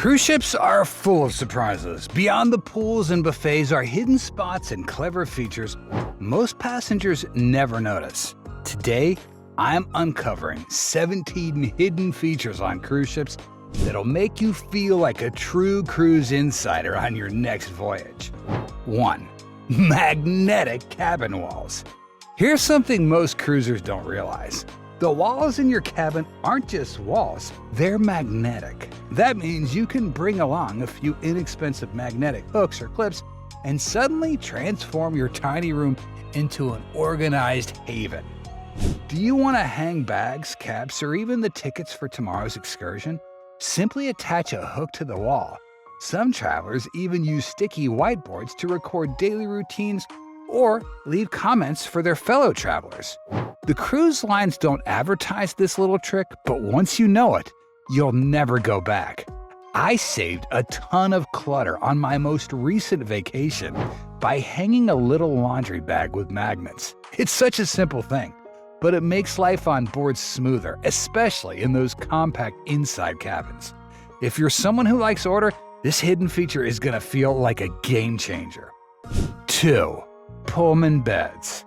Cruise ships are full of surprises. Beyond the pools and buffets are hidden spots and clever features most passengers never notice. Today, I'm uncovering 17 hidden features on cruise ships that'll make you feel like a true cruise insider on your next voyage. 1. Magnetic cabin walls. Here's something most cruisers don't realize. The walls in your cabin aren't just walls, they're magnetic. That means you can bring along a few inexpensive magnetic hooks or clips and suddenly transform your tiny room into an organized haven. Do you want to hang bags, caps, or even the tickets for tomorrow's excursion? Simply attach a hook to the wall. Some travelers even use sticky whiteboards to record daily routines or leave comments for their fellow travelers. The cruise lines don't advertise this little trick, but once you know it, you'll never go back. I saved a ton of clutter on my most recent vacation by hanging a little laundry bag with magnets. It's such a simple thing, but it makes life on board smoother, especially in those compact inside cabins. If you're someone who likes order, this hidden feature is going to feel like a game changer. 2. Pullman beds.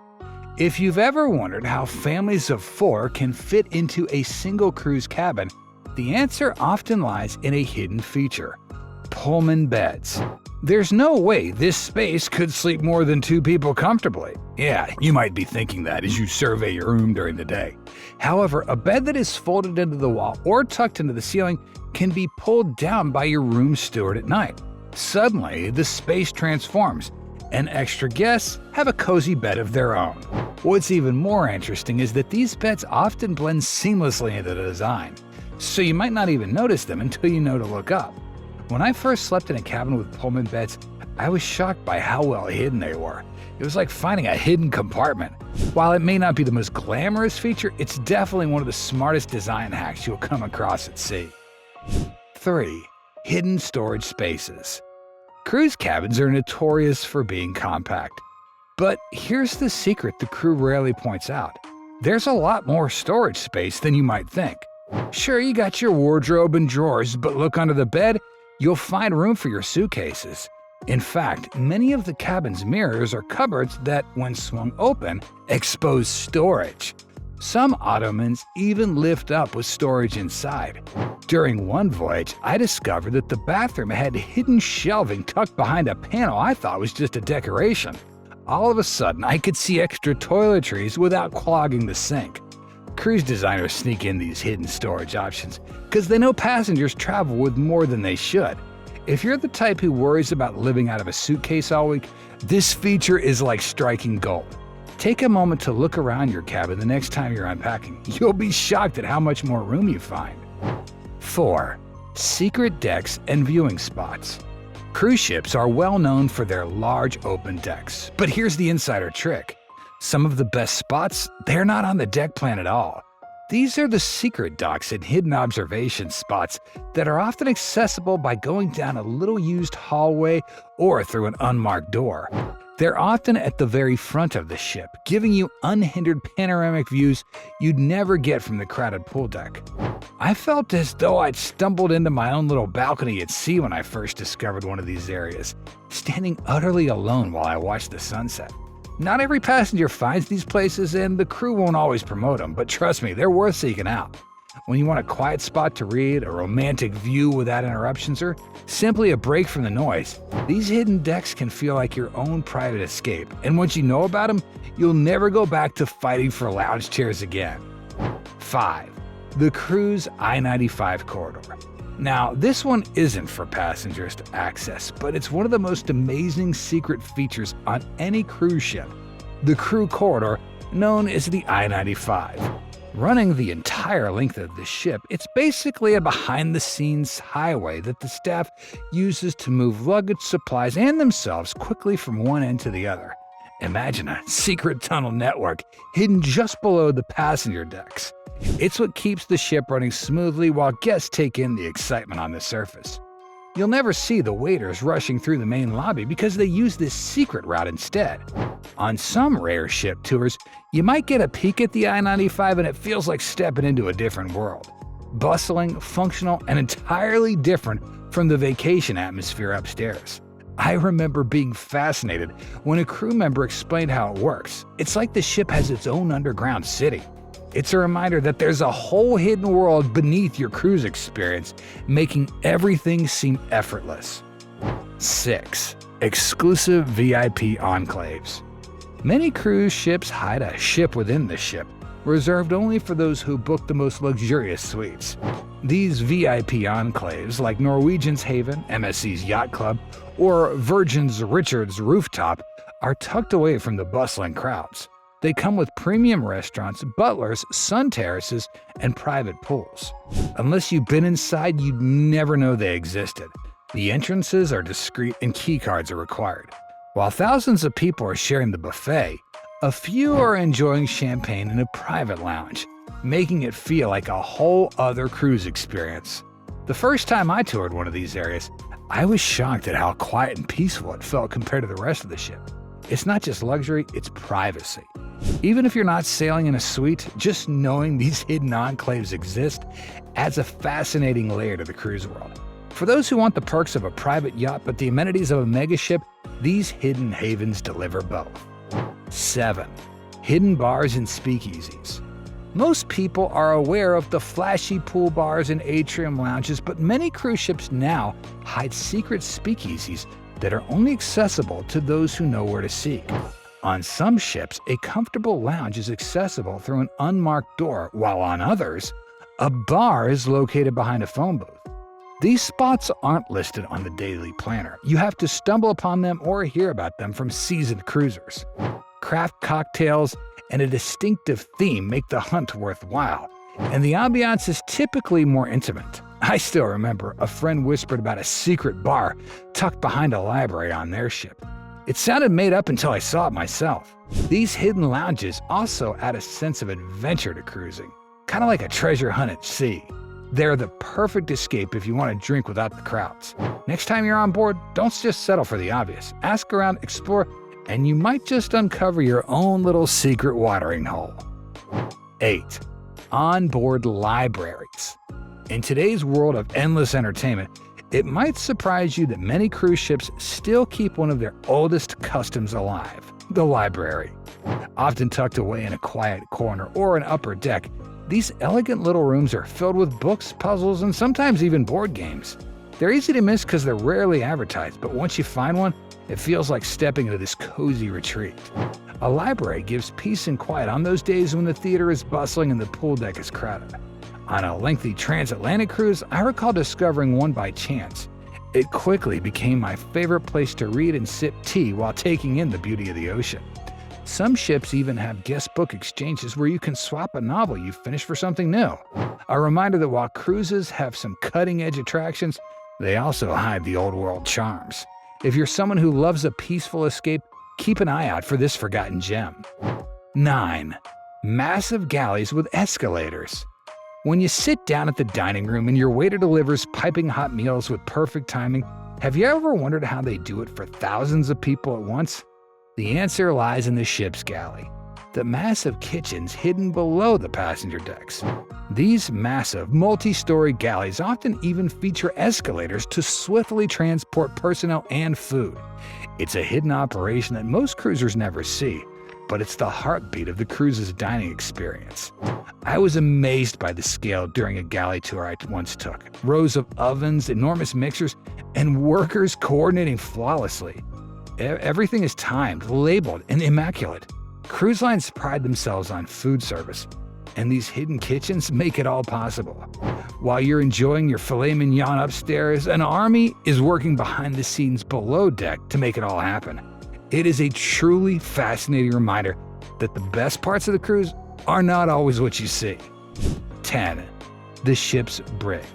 If you've ever wondered how families of 4 can fit into a single cruise cabin, the answer often lies in a hidden feature: Pullman beds. There's no way this space could sleep more than 2 people comfortably. Yeah, you might be thinking that as you survey your room during the day. However, a bed that is folded into the wall or tucked into the ceiling can be pulled down by your room steward at night. Suddenly, the space transforms, and extra guests have a cozy bed of their own. What's even more interesting is that these beds often blend seamlessly into the design, so you might not even notice them until you know to look up. When I first slept in a cabin with Pullman beds, I was shocked by how well hidden they were. It was like finding a hidden compartment. While it may not be the most glamorous feature, it's definitely one of the smartest design hacks you'll come across at sea. 3. Hidden storage spaces. Cruise cabins are notorious for being compact. But here's the secret the crew rarely points out. There's a lot more storage space than you might think. Sure, you got your wardrobe and drawers, but look under the bed, you'll find room for your suitcases. In fact, many of the cabin's mirrors are cupboards that, when swung open, expose storage. Some ottomans even lift up with storage inside. During one voyage, I discovered that the bathroom had hidden shelving tucked behind a panel I thought was just a decoration. All of a sudden, I could see extra toiletries without clogging the sink. Cruise designers sneak in these hidden storage options because they know passengers travel with more than they should. If you're the type who worries about living out of a suitcase all week, this feature is like striking gold. Take a moment to look around your cabin the next time you're unpacking. You'll be shocked at how much more room you find. 4. Secret decks and viewing spots. Cruise ships are well known for their large open decks, but here's the insider trick. Some of the best spots, they're not on the deck plan at all. These are the secret docks and hidden observation spots that are often accessible by going down a little used hallway or through an unmarked door. They're often at the very front of the ship, giving you unhindered panoramic views you'd never get from the crowded pool deck. I felt as though I'd stumbled into my own little balcony at sea when I first discovered one of these areas, standing utterly alone while I watched the sunset. Not every passenger finds these places, and the crew won't always promote them, but trust me, they're worth seeking out. When you want a quiet spot to read, a romantic view without interruptions, or simply a break from the noise, these hidden decks can feel like your own private escape, and once you know about them, you'll never go back to fighting for lounge chairs again. 5. The cruise I-95 corridor. Now, this one isn't for passengers to access, but it's one of the most amazing secret features on any cruise ship. The crew corridor, known as the I-95. Running the entire length of the ship, it's basically a behind-the-scenes highway that the staff uses to move luggage, supplies, and themselves quickly from one end to the other. Imagine a secret tunnel network hidden just below the passenger decks. It's what keeps the ship running smoothly while guests take in the excitement on the surface. You'll never see the waiters rushing through the main lobby because they use this secret route instead. On some rare ship tours, you might get a peek at the I-95 and it feels like stepping into a different world. bustling, functional, and entirely different from the vacation atmosphere upstairs. I remember being fascinated when a crew member explained how it works. It's like the ship has its own underground city. It's a reminder that there's a whole hidden world beneath your cruise experience, making everything seem effortless. 6. Exclusive VIP enclaves. Many cruise ships hide a ship within the ship, reserved only for those who book the most luxurious suites. These VIP enclaves, like Norwegian's Haven, MSC's Yacht Club, or Virgin's Richard's Rooftop, are tucked away from the bustling crowds. They come with premium restaurants, butlers, sun terraces, and private pools. Unless you've been inside, you'd never know they existed. The entrances are discreet and keycards are required. While thousands of people are sharing the buffet, a few are enjoying champagne in a private lounge, making it feel like a whole other cruise experience. The first time I toured one of these areas, I was shocked at how quiet and peaceful it felt compared to the rest of the ship. It's not just luxury, it's privacy. Even if you're not sailing in a suite, just knowing these hidden enclaves exist adds a fascinating layer to the cruise world. For those who want the perks of a private yacht but the amenities of a megaship, these hidden havens deliver both. 7. Hidden bars and speakeasies. Most people are aware of the flashy pool bars and atrium lounges, but many cruise ships now hide secret speakeasies that are only accessible to those who know where to seek. On some ships, a comfortable lounge is accessible through an unmarked door, while on others, a bar is located behind a phone booth. These spots aren't listed on the daily planner. You have to stumble upon them or hear about them from seasoned cruisers. Craft cocktails and a distinctive theme make the hunt worthwhile, and the ambiance is typically more intimate. I still remember a friend whispered about a secret bar tucked behind a library on their ship. It sounded made up until I saw it myself. These hidden lounges also add a sense of adventure to cruising, kind of like a treasure hunt at sea. They're the perfect escape if you want to drink without the crowds. Next time you're on board, don't just settle for the obvious. Ask around, explore, and you might just uncover your own little secret watering hole. 8. Onboard libraries. In today's world of endless entertainment, it might surprise you that many cruise ships still keep one of their oldest customs alive, the library. Often tucked away in a quiet corner or an upper deck, these elegant little rooms are filled with books, puzzles, and sometimes even board games. They're easy to miss because they're rarely advertised, but once you find one, it feels like stepping into this cozy retreat. A library gives peace and quiet on those days when the theater is bustling and the pool deck is crowded. On a lengthy transatlantic cruise, I recall discovering one by chance. It quickly became my favorite place to read and sip tea while taking in the beauty of the ocean. Some ships even have guest book exchanges where you can swap a novel you finished for something new. A reminder that while cruises have some cutting-edge attractions, they also hide the old-world charms. If you're someone who loves a peaceful escape, keep an eye out for this forgotten gem. 9. Massive galleys with escalators. When you sit down at the dining room and your waiter delivers piping hot meals with perfect timing, have you ever wondered how they do it for thousands of people at once? The answer lies in the ship's galley, the massive kitchens hidden below the passenger decks. These massive, multi-story galleys often even feature escalators to swiftly transport personnel and food. It's a hidden operation that most cruisers never see, but it's the heartbeat of the cruise's dining experience. I was amazed by the scale during a galley tour I once took. Rows of ovens, enormous mixers, and workers coordinating flawlessly. Everything is timed, labeled, and immaculate. Cruise lines pride themselves on food service, and these hidden kitchens make it all possible. While you're enjoying your filet mignon upstairs, an army is working behind the scenes below deck to make it all happen. It is a truly fascinating reminder that the best parts of the cruise are not always what you see. 10. The ship's brig.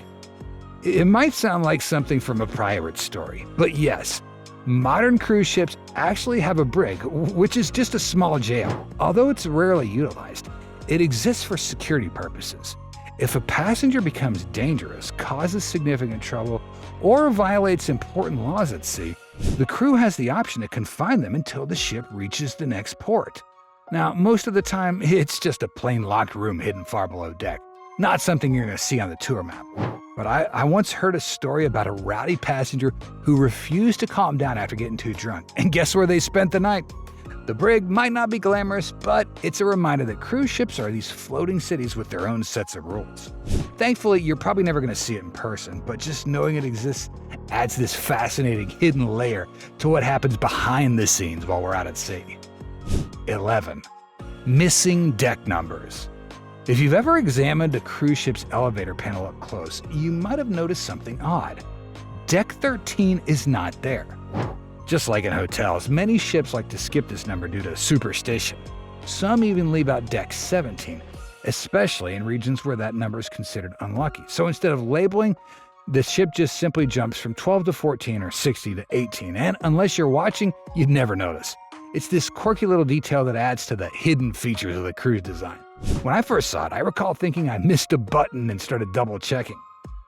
It might sound like something from a pirate story, but yes, modern cruise ships actually have a brig, which is just a small jail. Although it's rarely utilized, it exists for security purposes. If a passenger becomes dangerous, causes significant trouble, or violates important laws at sea, the crew has the option to confine them until the ship reaches the next port. Now, most of the time, it's just a plain locked room hidden far below deck. Not something you're going to see on the tour map. But I once heard a story about a rowdy passenger who refused to calm down after getting too drunk. And guess where they spent the night? The brig might not be glamorous, but it's a reminder that cruise ships are these floating cities with their own sets of rules. Thankfully, you're probably never going to see it in person, but just knowing it exists adds this fascinating hidden layer to what happens behind the scenes while we're out at sea. 11. Missing deck numbers. If you've ever examined a cruise ship's elevator panel up close, you might have noticed something odd. Deck 13 is not there. Just like in hotels, many ships like to skip this number due to superstition. Some even leave out deck 17, especially in regions where that number is considered unlucky. So instead of labeling, the ship just simply jumps from 12 to 14 or 60 to 18, and unless you're watching, you'd never notice. It's this quirky little detail that adds to the hidden features of the cruise design. When I first saw it, I recall thinking I missed a button and started double-checking.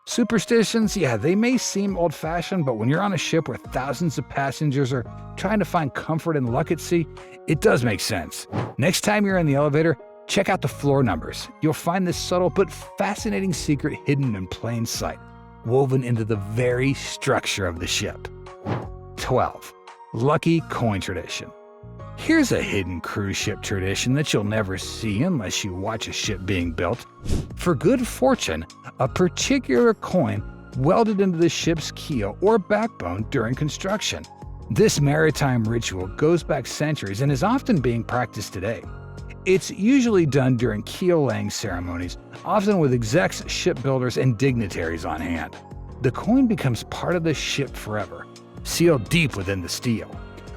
Superstitions, yeah, they may seem old-fashioned, but when you're on a ship where thousands of passengers are trying to find comfort and luck at sea, it does make sense. Next time you're in the elevator, check out the floor numbers. You'll find this subtle but fascinating secret hidden in plain sight, woven into the very structure of the ship. 12. Lucky coin tradition. Here's a hidden cruise ship tradition that you'll never see unless you watch a ship being built. For good fortune, a particular coin welded into the ship's keel or backbone during construction. This maritime ritual goes back centuries and is often being practiced today. It's usually done during keel-laying ceremonies, often with execs, shipbuilders, and dignitaries on hand. The coin becomes part of the ship forever, sealed deep within the steel.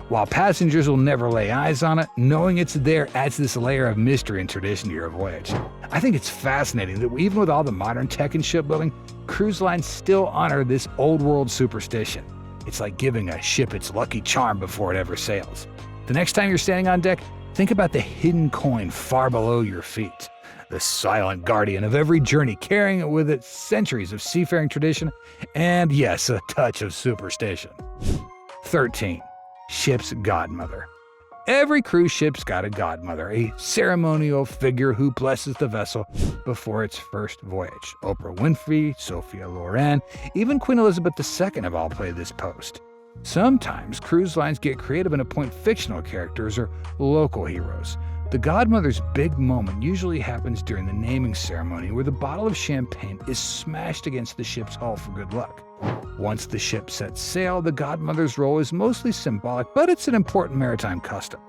While passengers will never lay eyes on it, knowing it's there adds this layer of mystery and tradition to your voyage. I think it's fascinating that even with all the modern tech in shipbuilding, cruise lines still honor this old-world superstition. It's like giving a ship its lucky charm before it ever sails. The next time you're standing on deck, think about the hidden coin far below your feet. The silent guardian of every journey, carrying it with it centuries of seafaring tradition and, yes, a touch of superstition. 13. Ship's godmother. Every cruise ship's got a godmother, a ceremonial figure who blesses the vessel before its first voyage. Oprah Winfrey, Sophia Loren, even Queen Elizabeth II have all played this post. Sometimes cruise lines get creative and appoint fictional characters or local heroes. The godmother's big moment usually happens during the naming ceremony, where the bottle of champagne is smashed against the ship's hull for good luck. Once the ship sets sail, the godmother's role is mostly symbolic, but it's an important maritime custom.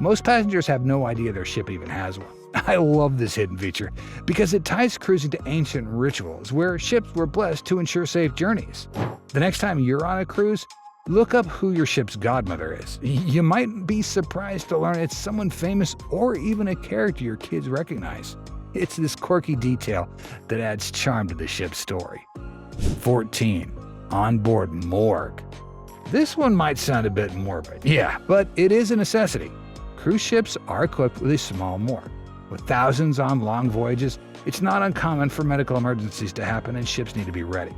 Most passengers have no idea their ship even has one. I love this hidden feature because it ties cruising to ancient rituals where ships were blessed to ensure safe journeys. The next time you're on a cruise, look up who your ship's godmother is. You might be surprised to learn it's someone famous or even a character your kids recognize. It's this quirky detail that adds charm to the ship's story. 14. Onboard morgue. This one might sound a bit morbid, yeah, but it is a necessity. Cruise ships are equipped with a small morgue. With thousands on long voyages, it's not uncommon for medical emergencies to happen and ships need to be ready.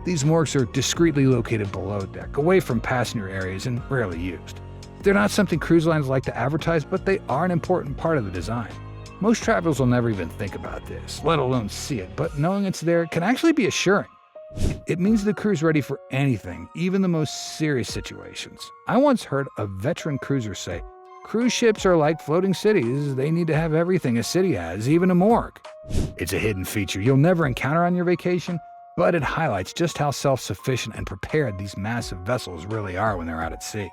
These morgues are discreetly located below deck, away from passenger areas and rarely used. They're not something cruise lines like to advertise, but they are an important part of the design. Most travelers will never even think about this, let alone see it, but knowing it's there can actually be assuring. It means the crew's ready for anything, even the most serious situations. I once heard a veteran cruiser say, "Cruise ships are like floating cities. They need to have everything a city has, even a morgue." It's a hidden feature you'll never encounter on your vacation, but it highlights just how self-sufficient and prepared these massive vessels really are when they're out at sea.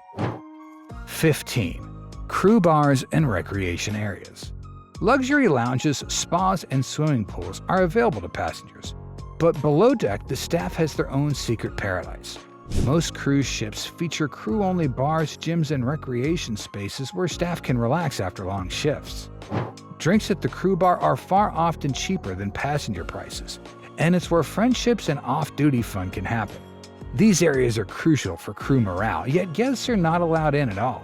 15. Crew bars and recreation areas. Luxury lounges, spas, and swimming pools are available to passengers. But below deck, the staff has their own secret paradise. Most cruise ships feature crew-only bars, gyms, and recreation spaces where staff can relax after long shifts. Drinks at the crew bar are far often cheaper than passenger prices, and it's where friendships and off-duty fun can happen. These areas are crucial for crew morale, yet guests are not allowed in at all.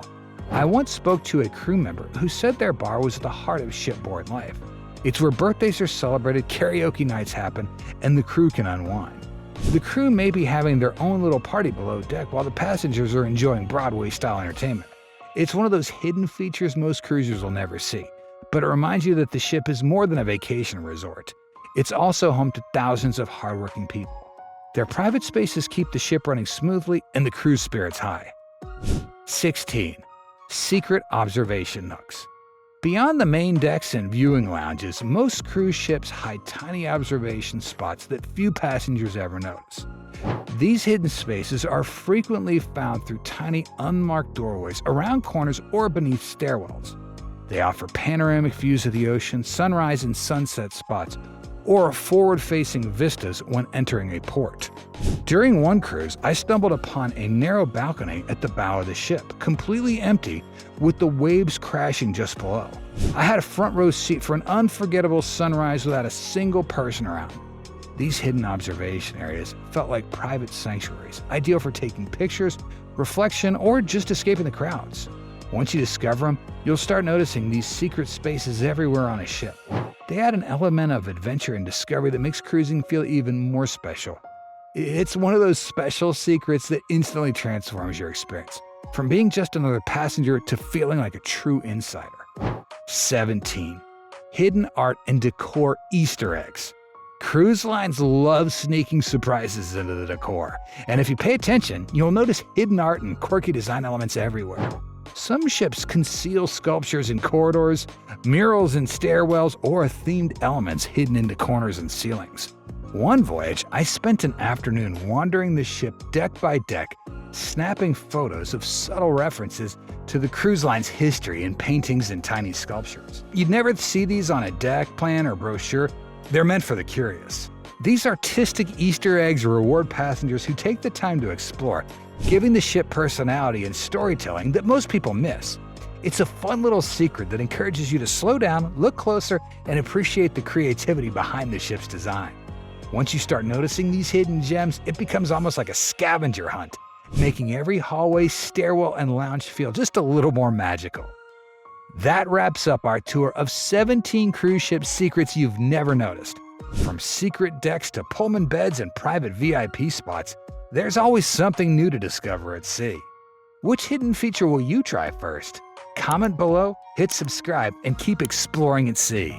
I once spoke to a crew member who said their bar was at the heart of shipboard life. It's where birthdays are celebrated, karaoke nights happen, and the crew can unwind. The crew may be having their own little party below deck while the passengers are enjoying Broadway-style entertainment. It's one of those hidden features most cruisers will never see, but it reminds you that the ship is more than a vacation resort. it's also home to thousands of hardworking people. Their private spaces keep the ship running smoothly and the crew's spirits high. 16. Secret observation nooks. Beyond the main decks and viewing lounges, most cruise ships hide tiny observation spots that few passengers ever notice. These hidden spaces are frequently found through tiny unmarked doorways, around corners, or beneath stairwells. They offer panoramic views of the ocean, sunrise and sunset spots, or forward-facing vistas when entering a port. During one cruise, I stumbled upon a narrow balcony at the bow of the ship, completely empty, with the waves crashing just below. I had a front row seat for an unforgettable sunrise without a single person around. These hidden observation areas felt like private sanctuaries, ideal for taking pictures, reflection, or just escaping the crowds. Once you discover them, you'll start noticing these secret spaces everywhere on a ship. They add an element of adventure and discovery that makes cruising feel even more special. It's one of those special secrets that instantly transforms your experience, from being just another passenger to feeling like a true insider. 17. Hidden art and decor Easter eggs. Cruise lines love sneaking surprises into the decor, and if you pay attention, you'll notice hidden art and quirky design elements everywhere. Some ships conceal sculptures in corridors, murals in stairwells, or themed elements hidden into corners and ceilings. One voyage, I spent an afternoon wandering the ship deck by deck, snapping photos of subtle references to the cruise line's history in paintings and tiny sculptures. You'd never see these on a deck plan or brochure. They're meant for the curious. These artistic Easter eggs reward passengers who take the time to explore, giving the ship personality and storytelling that most people miss. It's a fun little secret that encourages you to slow down, look closer, and appreciate the creativity behind the ship's design. Once you start noticing these hidden gems, it becomes almost like a scavenger hunt, making every hallway, stairwell, and lounge feel just a little more magical. That wraps up our tour of 17 cruise ship secrets you've never noticed. From secret decks to Pullman beds and private VIP spots, there's always something new to discover at sea. Which hidden feature will you try first? Comment below, hit subscribe, and keep exploring at sea.